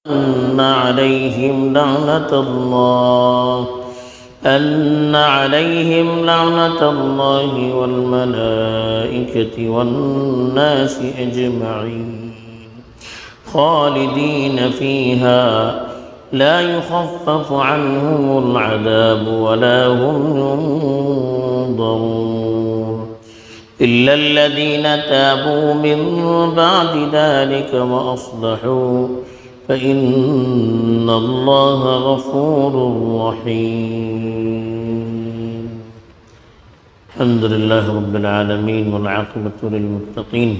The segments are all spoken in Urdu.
أن عليهم لعنة الله والملائكة والناس أجمعين خالدين فيها لا يخفف عنهم العذاب ولا هم ينظرون إلا الذين تابوا من بعد ذلك وأصلحوا فإن الله غفور رحيم الحمد لله رب العالمين والعاقبة للمتقين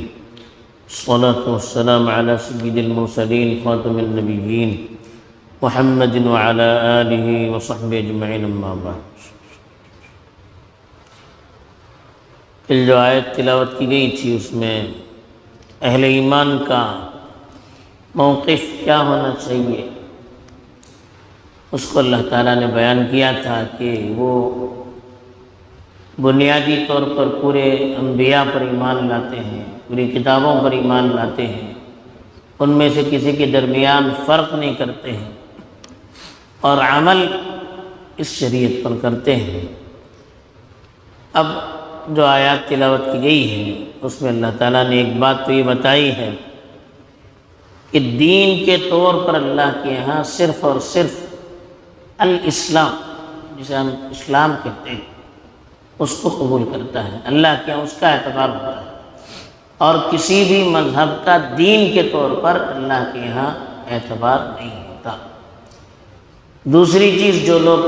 الصلاة والسلام على سيد المرسلين خاتم النبيين محمد وعلى آله وصحبه أجمعين أما بعد۔ کل جو آیت تلاوت کی گئی تھی اس میں اہل ایمان کا موقف کیا ہونا چاہیے اس کو اللہ تعالیٰ نے بیان کیا تھا کہ وہ بنیادی طور پر پورے انبیاء پر ایمان لاتے ہیں، پوری کتابوں پر ایمان لاتے ہیں، ان میں سے کسی کے درمیان فرق نہیں کرتے ہیں اور عمل اس شریعت پر کرتے ہیں۔ اب جو آیات تلاوت کی گئی ہے اس میں اللہ تعالیٰ نے ایک بات تو یہ بتائی ہے کہ دین کے طور پر اللہ کے یہاں صرف اور صرف الاسلام، جسے ہم اسلام کہتے ہیں، اس کو قبول کرتا ہے، اللہ کے یہاں اس کا اعتبار ہوتا ہے، اور کسی بھی مذہب کا دین کے طور پر اللہ کے یہاں اعتبار نہیں ہوتا۔ دوسری چیز، جو لوگ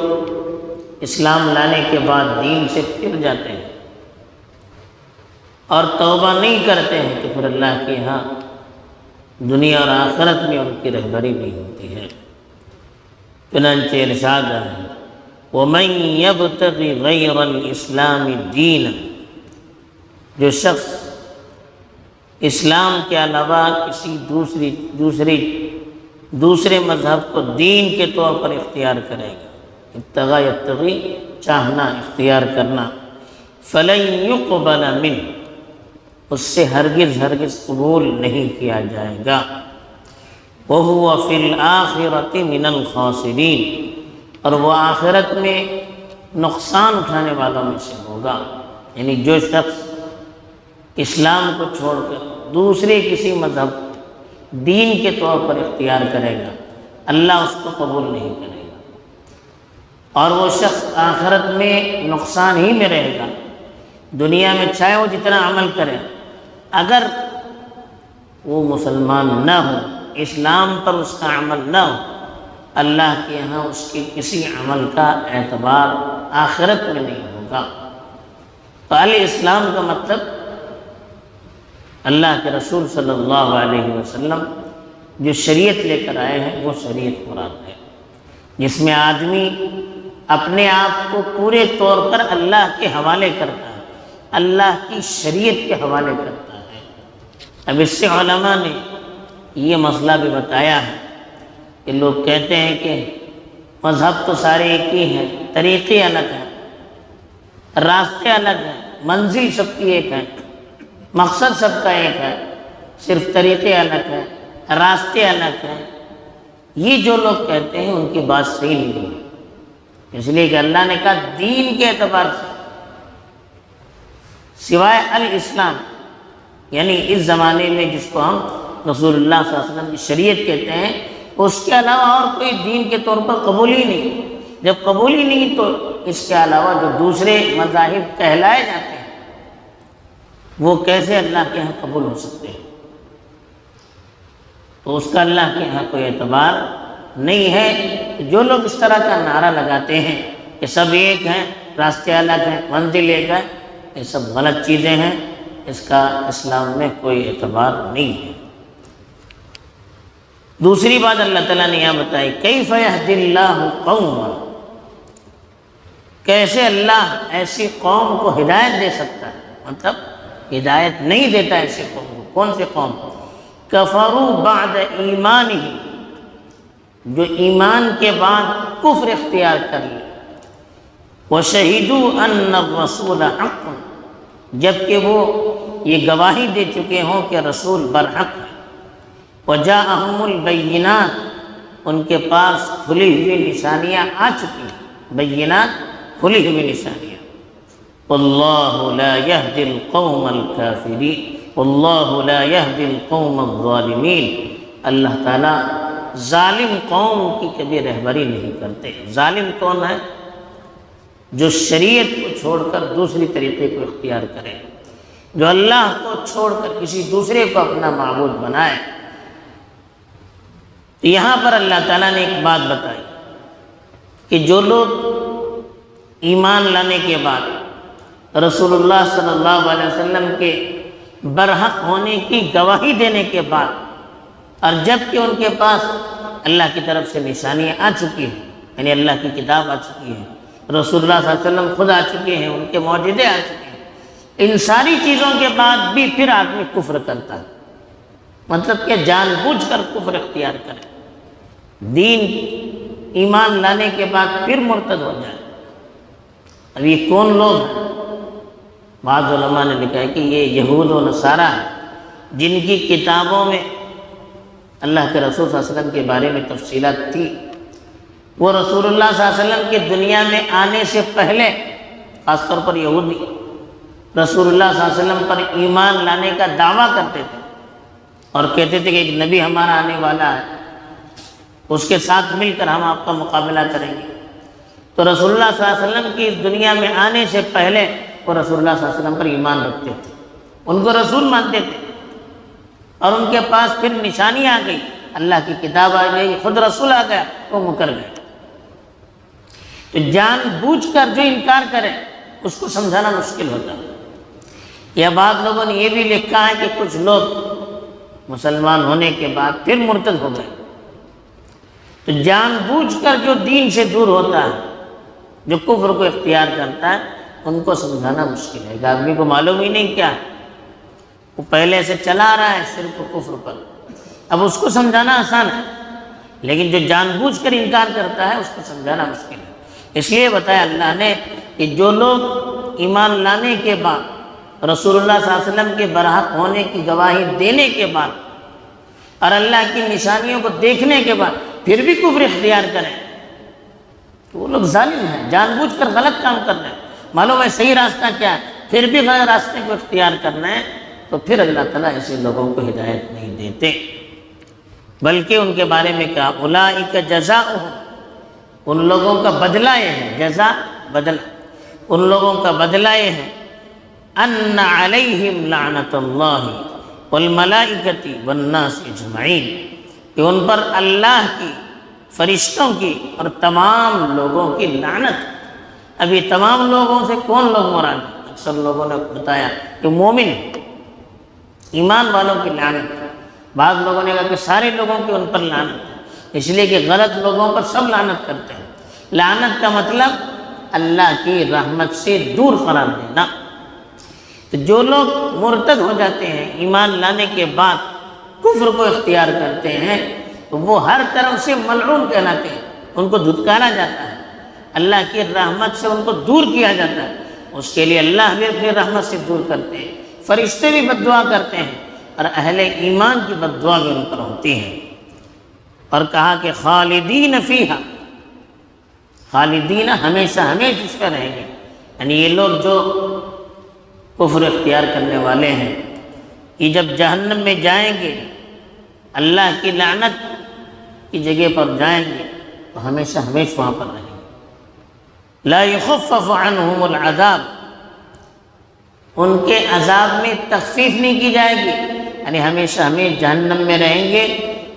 اسلام لانے کے بعد دین سے پھر جاتے ہیں اور توبہ نہیں کرتے ہیں تو پھر اللہ کے یہاں دنیا اور آخرت میں ان کی رہبری نہیں ہوتی ہے۔ چنانچہ ارشاد ہے وَمَن يَبْتَغِ غَيْرَ الْإِسْلَامِ دِينًا، جو شخص اسلام کے علاوہ کسی دوسرے مذہب کو دین کے طور پر اختیار کرے گا، ابتغا یبتغی چاہنا، اختیار کرنا، فَلَن يُقْبَلَ مِنْهُ، اس سے ہرگز قبول نہیں کیا جائے گا، وَهُوَ فِي الْآخِرَةِ مِنَ الْخَاسِرِينَ، اور وہ آخرت میں نقصان اٹھانے والوں میں سے ہوگا۔ یعنی جو شخص اسلام کو چھوڑ کر دوسرے کسی مذہب دین کے طور پر اختیار کرے گا، اللہ اس کو قبول نہیں کرے گا، اور وہ شخص آخرت میں نقصان ہی میں رہے گا۔ دنیا میں چاہے وہ جتنا عمل کرے، اگر وہ مسلمان نہ ہو، اسلام پر اس کا عمل نہ ہو، اللہ کے یہاں اس کے کسی عمل کا اعتبار آخرت میں نہیں ہوگا۔ تو الاسلام کا مطلب اللہ کے رسول صلی اللہ علیہ وسلم جو شریعت لے کر آئے ہیں وہ شریعت مراد ہے، جس میں آدمی اپنے آپ کو پورے طور پر اللہ کے حوالے کرتا ہے، اللہ کی شریعت کے حوالے کرتا ہے۔ اب اس سے علماء نے یہ مسئلہ بھی بتایا ہے کہ لوگ کہتے ہیں کہ مذہب تو سارے ایک ہی ہیں، طریقے الگ ہیں، راستے الگ ہیں، منزل سب کی ایک ہے، مقصد سب کا ایک ہے، صرف طریقے الگ ہیں، راستے الگ ہیں۔ یہ جو لوگ کہتے ہیں ان کی بات صحیح نہیں ہے، اس لیے کہ اللہ نے کہا دین کے اعتبار سے سوائے الاسلام، یعنی اس زمانے میں جس کو ہم رسول اللہ صلی اللہ علیہ وسلم کی شریعت کہتے ہیں، اس کے علاوہ اور کوئی دین کے طور پر قبول ہی نہیں۔ جب قبول ہی نہیں تو اس کے علاوہ جو دوسرے مذاہب کہلائے جاتے ہیں وہ کیسے اللہ کے ہاں قبول ہو سکتے ہیں؟ تو اس کا اللہ کے ہاں کوئی اعتبار نہیں ہے۔ جو لوگ اس طرح کا نعرہ لگاتے ہیں کہ سب ایک ہیں، راستے الگ ہیں، منزل ایک ہے، یہ سب غلط چیزیں ہیں، اس کا اسلام میں کوئی اعتبار نہیں ہے۔ دوسری بات اللہ تعالیٰ نے یہاں بتائی کیف یہدی اللہ قوما، کیسے اللہ ایسی قوم کو ہدایت دے سکتا ہے، مطلب ہدایت نہیں دیتا ایسی قوم کو۔ کون سی قوم؟ کفروا بعد ایمانہم، جو ایمان کے بعد کفر اختیار کر لے، وشہدوا ان الرسول حق، جبکہ وہ یہ گواہی دے چکے ہوں کہ رسول برحق ہے، وجاءہم البینات، ان کے پاس کھلی ہوئی نشانیاں آ چکی ہیں، بینات کھلی ہوئی نشانیاں۔ واللہ لا یہدی القوم الکافرین، واللہ لا یہدی القوم الظالمین، اللہ تعالیٰ ظالم قوم کی کبھی رہبری نہیں کرتے۔ ظالم کون ہے؟ جو شریعت کو چھوڑ کر دوسری طریقے کو اختیار کرے، جو اللہ کو چھوڑ کر کسی دوسرے کو اپنا معبود بنائے۔ یہاں پر اللہ تعالیٰ نے ایک بات بتائی کہ جو لوگ ایمان لانے کے بعد رسول اللہ صلی اللہ علیہ وسلم کے برحق ہونے کی گواہی دینے کے بعد، اور جب کہ ان کے پاس اللہ کی طرف سے نشانیاں آ چکی ہیں، یعنی اللہ کی کتاب آ چکی ہے، رسول اللہ صلی اللہ علیہ وسلم خود آ چکے ہیں، ان کے معجزے آ چکے ہیں، ان ساری چیزوں کے بعد بھی پھر آدمی کفر کرتا ہے، مطلب کہ جان بوجھ کر کفر اختیار کرے، دین ایمان لانے کے بعد پھر مرتد ہو جائے۔ اب یہ کون لوگ ہیں؟ بعض علماء نے لکھا ہے کہ یہ یہود و نصارہ ہیں، جن کی کتابوں میں اللہ کے رسول صلی اللہ علیہ وسلم کے بارے میں تفصیلات تھی۔ وہ رسول اللہ صلی اللہ علیہ وسلم کے دنیا میں آنے سے پہلے، خاص طور پر یہودی، رسول اللہ صلی اللہ علیہ وسلم پر ایمان لانے کا دعویٰ کرتے تھے اور کہتے تھے کہ ایک نبی ہمارا آنے والا ہے، اس کے ساتھ مل کر ہم آپ کا مقابلہ کریں گے۔ تو رسول اللہ صلی اللہ علیہ وسلم کی دنیا میں آنے سے پہلے وہ رسول اللہ صلی اللہ علیہ وسلم پر ایمان رکھتے تھے، ان کو رسول مانتے تھے، اور ان کے پاس پھر نشانی آ گئی، اللہ کی کتاب آ گئی، خود رسول آ گیا، وہ مکر گئے۔ تو جان بوجھ کر جو انکار کرے اس کو سمجھانا مشکل ہوتا ہے۔ یا بعض لوگوں نے یہ بھی لکھا ہے کہ کچھ لوگ مسلمان ہونے کے بعد پھر مرتد ہو گئے۔ تو جان بوجھ کر جو دین سے دور ہوتا ہے، جو کفر کو اختیار کرتا ہے، ان کو سمجھانا مشکل ہے۔ آدمی کو معلوم ہی نہیں کیا، وہ پہلے سے چلا رہا ہے شرک و کفر پر، اب اس کو سمجھانا آسان ہے، لیکن جو جان بوجھ کر انکار کرتا ہے اس کو سمجھانا مشکل ہے۔ اس لیے بتایا اللہ نے کہ جو لوگ ایمان لانے کے بعد، رسول اللہ صلی اللہ علیہ وسلم کے برحق ہونے کی گواہی دینے کے بعد اور اللہ کی نشانیوں کو دیکھنے کے بعد پھر بھی کفر اختیار کریں، تو وہ لوگ ظالم ہیں، جان بوجھ کر غلط کام کر رہے ہیں، معلوم ہے صحیح راستہ کیا ہے، پھر بھی غلط راستے کو اختیار کرنا ہے، تو پھر اللہ تعالیٰ ایسے لوگوں کو ہدایت نہیں دیتے۔ بلکہ ان کے بارے میں کہا اولئک جزاؤہم، ان لوگوں کا بدلہ یہ ہے، جزا بدلہ، ان لوگوں کا بدلہ یہ ہے ان علیہم لعنت اللہ والملائکۃ والناس اجمعین، کہ ان پر اللہ کی، فرشتوں کی اور تمام لوگوں کی لعنت۔ اب یہ تمام لوگوں سے کون لوگ مراد ہیں؟ اکثر لوگوں نے بتایا کہ مومن، ایمان والوں کی لعنت۔ بعض لوگوں نے کہا کہ سارے لوگوں کی ان پر لعنت ہے، اس لیے کہ غلط لوگوں پر سب لعنت کرتے ہیں۔ لعنت کا مطلب اللہ کی رحمت سے دور قرار دینا۔ تو جو لوگ مرتد ہو جاتے ہیں، ایمان لانے کے بعد کفر کو اختیار کرتے ہیں، تو وہ ہر طرف سے ملعون کہلاتے ہیں، ان کو دھتکارا جاتا ہے، اللہ کی رحمت سے ان کو دور کیا جاتا ہے۔ اس کے لیے اللہ بھی اپنی رحمت سے دور کرتے ہیں، فرشتے بھی بد دعا کرتے ہیں، اور اہل ایمان کی بد دعا بھی ان پر ہوتی ہے۔ اور کہا کہ خالدین فیہا، خالدین ہمیشہ ہمیشہ اس پر رہیں گے، یعنی یہ لوگ جو کفر اختیار کرنے والے ہیں، یہ جب جہنم میں جائیں گے، اللہ کی لعنت کی جگہ پر جائیں گے، تو ہمیشہ ہمیشہ وہاں پر رہیں گے۔ لا یخفف عنہم العذاب، ان کے عذاب میں تخفیف نہیں کی جائے گی، یعنی ہمیشہ ہمیشہ جہنم میں رہیں گے،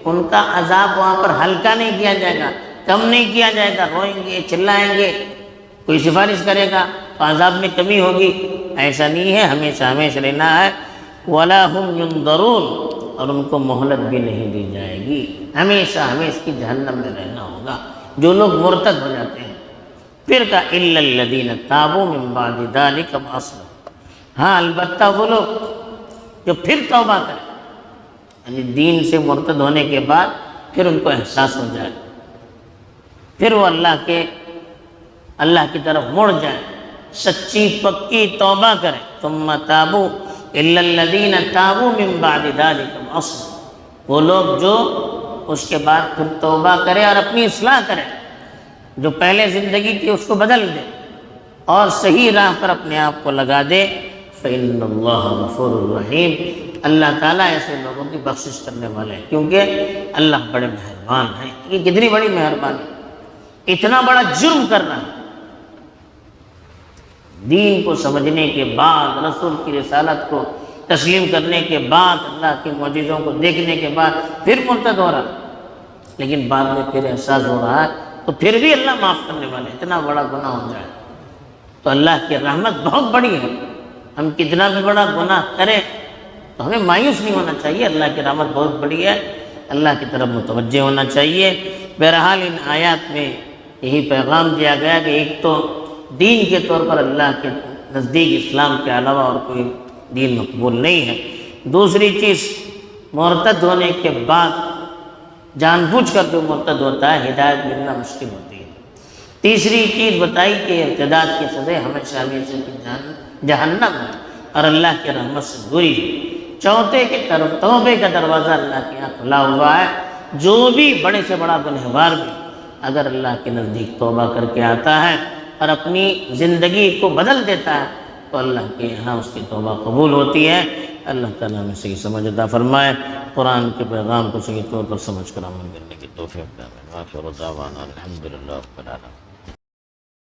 ان کا عذاب وہاں پر ہلکا نہیں کیا جائے گا، کم نہیں کیا جائے گا، روئیں گے، چلائیں گے، کوئی سفارش کرے گا تو عذاب میں کمی ہوگی، ایسا نہیں ہے، ہمیشہ ہمیشہ رہنا ہے۔ وَلَا هُمْ يُنظَرُونَ، اور ان کو مہلت بھی نہیں دی جائے گی، ہمیشہ ہمیشہ کی جہنم میں رہنا ہوگا جو لوگ مرتد ہو جاتے ہیں۔ پھر کہا إِلَّا الَّذِينَ تَابُوا مِن بَعْدِ ذَلِكَ وَأَصْلَحُوا، ہاں البتہ وہ لوگ جو پھر توبہ کریں، یعنی دین سے مرتد ہونے کے بعد پھر ان کو احساس ہو جائے، پھر وہ اللہ کی طرف مڑ جائیں، سچی پکی توبہ کریں۔ ثم تابوا إلا الذين تابوا من بعد ذلك وأصلحوا، وہ لوگ جو اس کے بعد پھر توبہ کرے اور اپنی اصلاح کرے، جو پہلے زندگی تھی اس کو بدل دے اور صحیح راہ پر اپنے آپ کو لگا دے۔ فإن اللہ غفور الرحیم، اللہ تعالیٰ ایسے لوگوں کی بخشش کرنے والے ہیں، کیونکہ اللہ بڑے مہربان ہیں۔ یہ کتنی بڑی مہربانی، اتنا بڑا جرم کرنا، دین کو سمجھنے کے بعد، رسول کی رسالت کو تسلیم کرنے کے بعد، اللہ کے معجزوں کو دیکھنے کے بعد پھر مرتد ہو رہا، لیکن بعد میں پھر احساس ہو رہا ہے تو پھر بھی اللہ معاف کرنے والے، اتنا بڑا گناہ ہو جائے تو اللہ کی رحمت بہت بڑی ہے۔ ہم کتنا بھی بڑا گناہ کریں تو ہمیں مایوس نہیں ہونا چاہیے، اللہ کی رحمت بہت بڑی ہے، اللہ کی طرف متوجہ ہونا چاہیے۔ بہرحال ان آیات میں یہی پیغام دیا گیا کہ ایک تو دین کے طور پر اللہ کے نزدیک اسلام کے علاوہ اور کوئی دین مقبول نہیں ہے۔ دوسری چیز، مرتد ہونے کے بعد جان بوجھ کر جو مرتد ہوتا ہے ہدایت ملنا مشکل ہوتی ہے۔ تیسری چیز بتائی کہ ارتداد کی سزا ہمیشہ ہمیشہ کی جہنم ہے اور اللہ کی رحمت سے دوری ہے۔ چوتھے کی طرف توبے کا دروازہ اللہ کے یہاں کھلا ہوا ہے، جو بھی بڑے سے بڑا گنہگار بھی اگر اللہ کے نزدیک توبہ کر کے آتا ہے اور اپنی زندگی کو بدل دیتا ہے تو اللہ کے یہاں اس کی توبہ قبول ہوتی ہے۔ اللہ تعالیٰ ہمیں صحیح سمجھ عطا فرمائے، قرآن کے پیغام کو صحیح طور پر سمجھ کر عمل کرنے کی توفیق دے۔ آخر دعوانا الحمدللہ رب العالمین۔